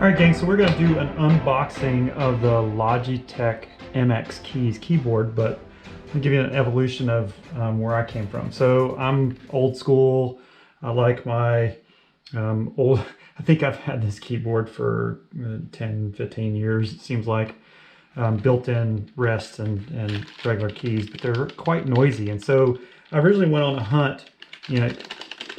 All right, gang, so we're going to do an unboxing of the Logitech MX Keys keyboard, but I'll give you an evolution of where I came from. So I'm old school. I like my old, I think I've had this keyboard for 10, 15 years, it seems like. Built-in rests and regular keys, but they're quite noisy. And so I originally went on a hunt,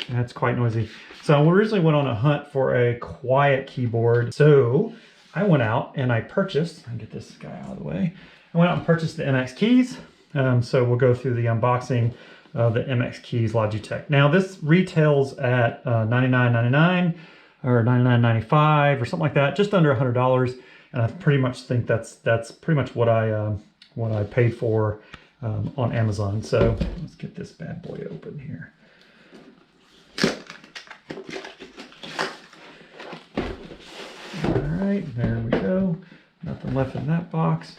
that's quite noisy. So I originally went on a hunt for a quiet keyboard. So I went out and I purchased, I'll get this guy out of the way. I went out and purchased the MX Keys. So we'll go through the unboxing of the MX Keys Logitech. Now this retails at $99.99 or $99.95 or something like that, just under $100. And I pretty much think that's pretty much what I paid for on Amazon. So let's get this bad boy open here. There we go. Nothing left in that box.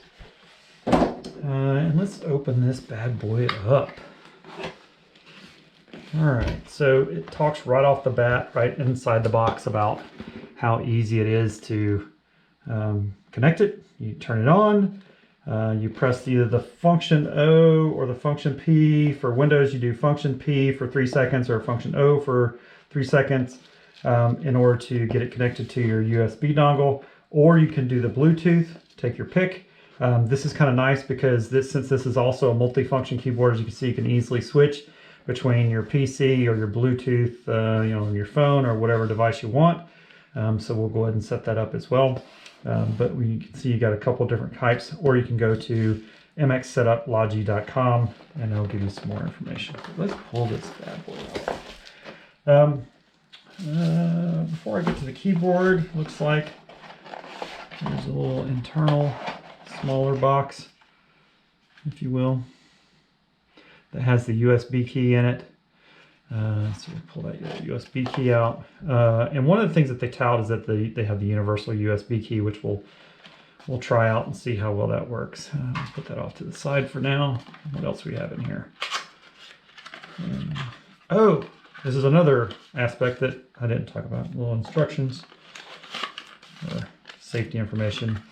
And let's open this bad boy up. All right, so it talks right off the bat, right inside the box, about how easy it is to connect it. You turn it on. You press either the function O or the function P. For Windows, you do function P for 3 seconds or function O for 3 seconds. In order to get it connected to your USB dongle, or you can do the Bluetooth, take your pick. This is kind of nice because since this is also a multi-function keyboard, as you can see, you can easily switch between your PC or your Bluetooth, on your phone or whatever device you want. So we'll go ahead and set that up as well. But you can see you got a couple different types, or you can go to mxsetuplogi.com and it'll give you some more information. Let's pull this bad boy out. Before I get to the keyboard, looks like there's a little internal smaller box, if you will, that has the USB key in it. So we'll pull that USB key out. And one of the things that they tout is that they have the universal USB key, which we'll try out and see how well that works. Let's put that off to the side for now. What else we have in here? Oh! This is another aspect that I didn't talk about. Little instructions or safety information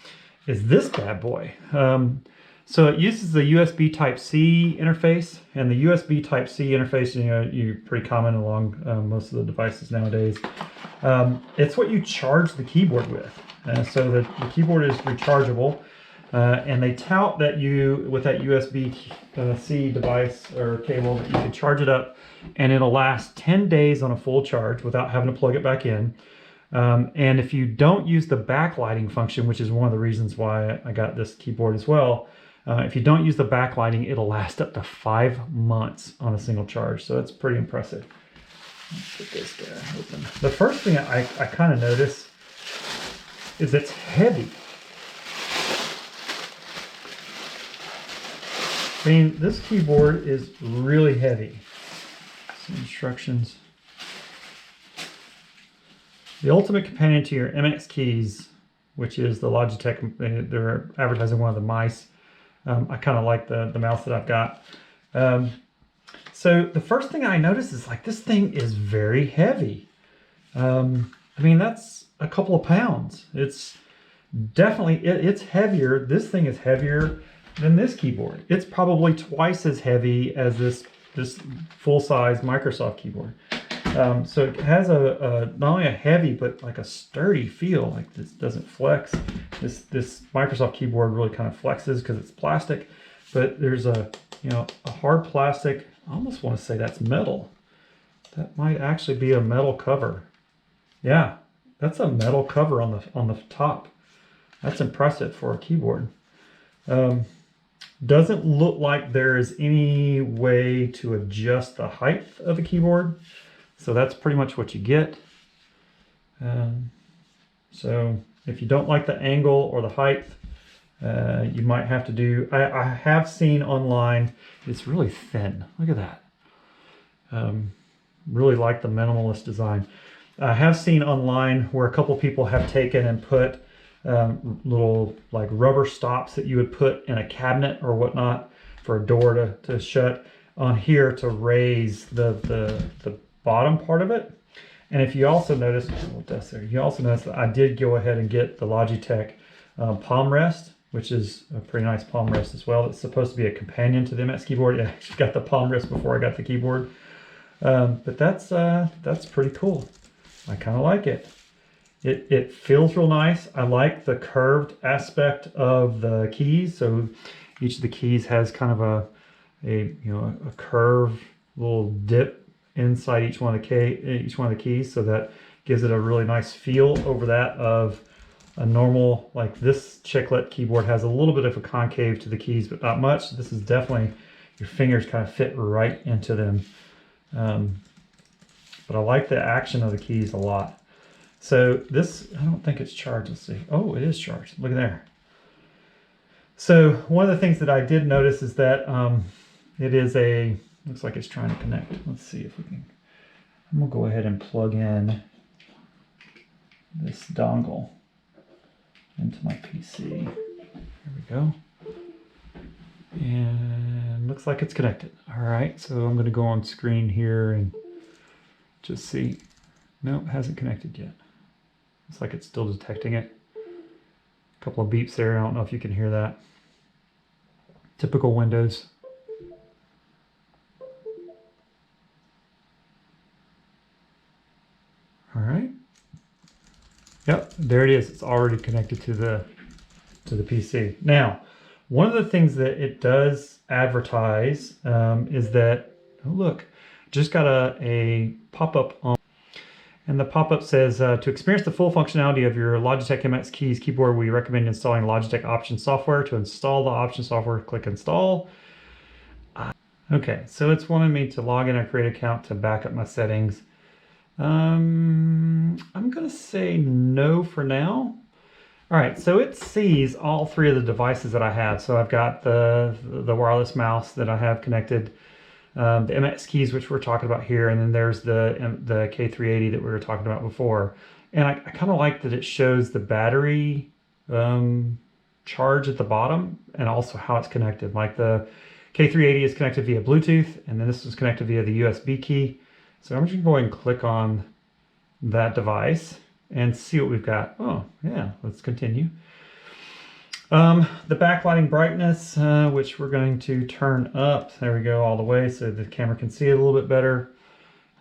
is this bad boy. So it uses the USB Type-C interface, and the USB Type-C interface, you're pretty common along most of the devices nowadays. It's what you charge the keyboard with. So the keyboard is rechargeable, and they tout that with that USB-C device or cable, that you can charge it up and it'll last 10 days on a full charge without having to plug it back in. And if you don't use the backlighting function, which is one of the reasons why I got this keyboard as well, if you don't use the backlighting, it'll last up to 5 months on a single charge. So that's pretty impressive. Let's get this guy open. The first thing I kind of notice is it's heavy. I mean, this keyboard is really heavy. Some instructions. The ultimate companion to your MX Keys, which is the Logitech, they're advertising one of the mice. I kind of like the mouse that I've got. So the first thing I notice is like this thing is very heavy. I mean, that's a couple of pounds. It's definitely, it's heavier. This thing is heavier than this keyboard. It's probably twice as heavy as this full-size Microsoft keyboard. So it has not only a heavy but like a sturdy feel. Like this doesn't flex. This Microsoft keyboard really kind of flexes because it's plastic, but there's a hard plastic. I almost want to say that's metal. That might actually be a metal cover. Yeah, that's a metal cover on the top. That's impressive for a keyboard. Doesn't look like there is any way to adjust the height of the keyboard. So that's pretty much what you get. So if you don't like the angle or the height, you might have to do, I have seen online, it's really thin. Look at that. Really like the minimalist design. I have seen online where a couple people have taken and put little like rubber stops that you would put in a cabinet or whatnot for a door to shut on here to raise the bottom part of it. And if you also notice, you also notice that I did go ahead and get the Logitech palm rest, which is a pretty nice palm rest as well. It's supposed to be a companion to the MX keyboard. Yeah, I actually got the palm rest before I got the keyboard. But that's pretty cool. I kind of like it. It feels real nice. I like the curved aspect of the keys. So each of the keys has kind of a curved little dip inside each one of the keys, so that gives it a really nice feel over that of a normal, like this chiclet keyboard has a little bit of a concave to the keys, but not much. This is definitely, your fingers kind of fit right into them. But I like the action of the keys a lot. So this, I don't think it's charged. Let's see. Oh, it is charged. Look at there. So one of the things that I did notice is that it is looks like it's trying to connect. Let's see if we can. I'm gonna go ahead and plug in this dongle into my PC. There we go. And looks like it's connected. All right, so I'm gonna go on screen here and just see. Nope, hasn't connected yet. Looks like it's still detecting it. A couple of beeps there. I don't know if you can hear that. Typical Windows. All right. Yep, there it is. It's already connected to the PC. Now, one of the things that it does advertise is that, oh look, just got a pop-up on, and the pop-up says, to experience the full functionality of your Logitech MX Keys keyboard, we recommend installing Logitech Option software. To install the Option software, click Install. Okay, so it's wanting me to log in or create an account to back up my settings. I'm gonna say no for now. All right, so it sees all three of the devices that I have. So I've got the wireless mouse that I have connected, the MX Keys, which we're talking about here, and then there's the K380 that we were talking about before. And I kind of like that it shows the battery charge at the bottom and also how it's connected. Like the K380 is connected via Bluetooth, and then this is connected via the USB key. So I'm just gonna go ahead and click on that device and see what we've got. Oh yeah, let's continue. The backlighting brightness, which we're going to turn up. There we go, all the way so the camera can see it a little bit better.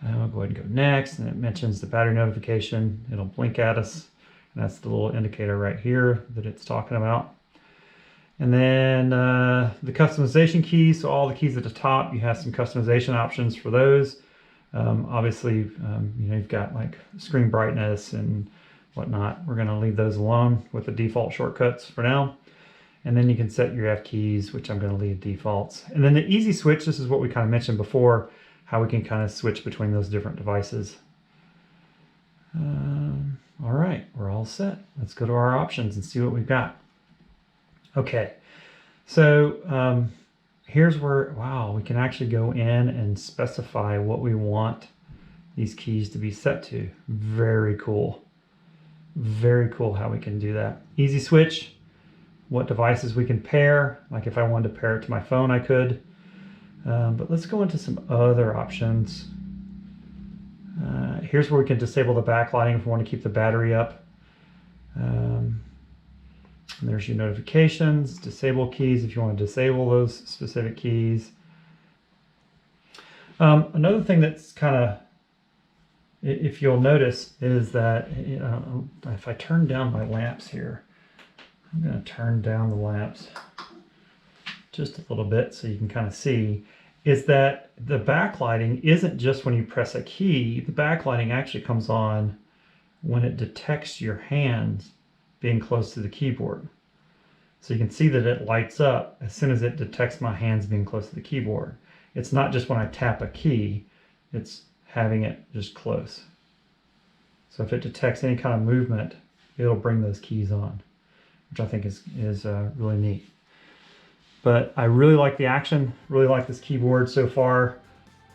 I'll go ahead and go next, and it mentions the battery notification. It'll blink at us, and that's the little indicator right here that it's talking about. And then the customization keys, so all the keys at the top, you have some customization options for those. Obviously, you've got like screen brightness and whatnot. We're going to leave those alone with the default shortcuts for now. And then you can set your F keys, which I'm going to leave defaults. And then the easy switch, this is what we kind of mentioned before, how we can kind of switch between those different devices. All right, we're all set. Let's go to our options and see what we've got. Okay, so here's where, wow, we can actually go in and specify what we want these keys to be set to. Very cool. Very cool how we can do that. Easy switch, what devices we can pair. Like if I wanted to pair it to my phone, I could. But let's go into some other options. Here's where we can disable the backlighting if we want to keep the battery up. There's your notifications, disable keys if you want to disable those specific keys. Another thing that's kind of, if you'll notice, is that if I turn down my lamps here, I'm going to turn down the lamps just a little bit so you can kind of see, is that the backlighting isn't just when you press a key. The backlighting actually comes on when it detects your hands being close to the keyboard. So you can see that it lights up as soon as it detects my hands being close to the keyboard. It's not just when I tap a key, it's having it just close. So if it detects any kind of movement, it'll bring those keys on, which I think is really neat. But I really like the action, really like this keyboard so far.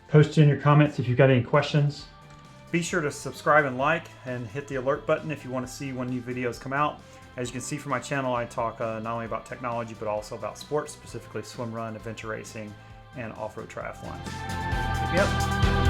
Post in your comments if you've got any questions. Be sure to subscribe and like, and hit the alert button if you want to see when new videos come out. As you can see from my channel, I talk not only about technology, but also about sports, specifically swim, run, adventure racing, and off-road triathlon. Hit me up.